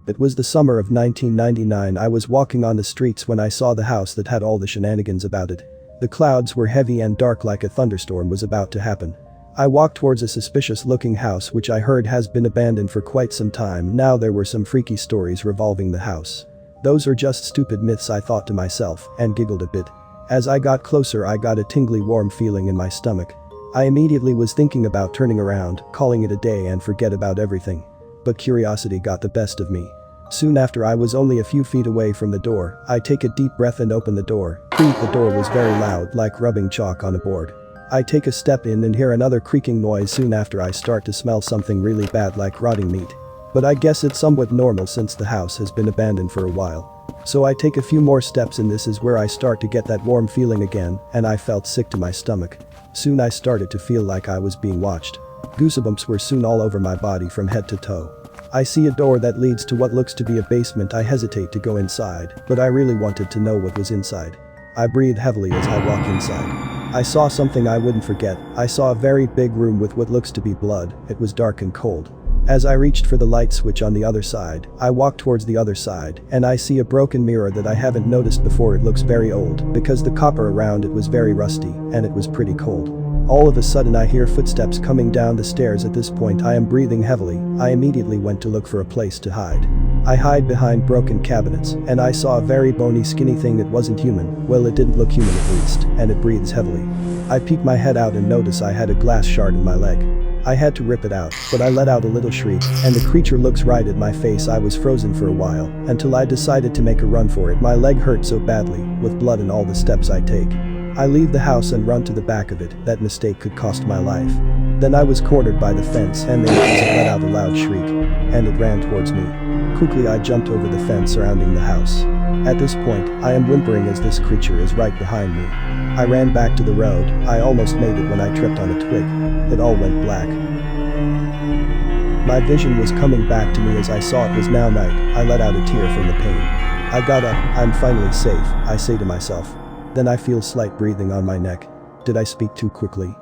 It was the summer of 1999. I was walking on the streets when I saw the house that had all the shenanigans about it. The clouds were heavy and dark, like a thunderstorm was about to happen. I walked towards a suspicious looking house which I heard has been abandoned for quite some time now. There were some freaky stories revolving the house. Those are just stupid myths, I thought to myself, and giggled a bit. As I got closer, I got a tingly warm feeling in my stomach. I immediately was thinking about turning around, calling it a day and forget about everything. But curiosity got the best of me. Soon after, I was only a few feet away from the door. I take a deep breath and open the door. Creak. The door was very loud, like rubbing chalk on a board. I take a step in and hear another creaking noise. Soon after, I start to smell something really bad, like rotting meat. But I guess it's somewhat normal since the house has been abandoned for a while. So I take a few more steps and this is where I start to get that warm feeling again, and I felt sick to my stomach. Soon I started to feel like I was being watched. Goosebumps were soon all over my body from head to toe. I see a door that leads to what looks to be a basement. I hesitate to go inside, but I really wanted to know what was inside. I breathe heavily as I walk inside. I saw something I wouldn't forget. I saw a very big room with what looks to be blood. It was dark and cold. As I reached for the light switch on the other side, I walk towards the other side, and I see a broken mirror that I haven't noticed before. It looks very old because the copper around it was very rusty and it was pretty cold. All of a sudden I hear footsteps coming down the stairs. At this point I am breathing heavily. I immediately went to look for a place to hide. I hide behind broken cabinets, and I saw a very bony skinny thing that wasn't human. Well, it didn't look human at least, and it breathes heavily. I peek my head out and notice I had a glass shard in my leg. I had to rip it out, but I let out a little shriek, and the creature looks right at my face. I was frozen for a while, until I decided to make a run for it. My leg hurt so badly, with blood in all the steps I take. I leave the house and run to the back of it. That mistake could cost my life. Then I was cornered by the fence and the creature let out a loud shriek, and it ran towards me. Quickly I jumped over the fence surrounding the house. At this point, I am whimpering as this creature is right behind me. I ran back to the road. I almost made it when I tripped on a twig. It all went black. My vision was coming back to me as I saw it was now night. I let out a tear from the pain. I got up. I'm finally safe, I say to myself. Then I feel slight breathing on my neck. Did I speak too quickly?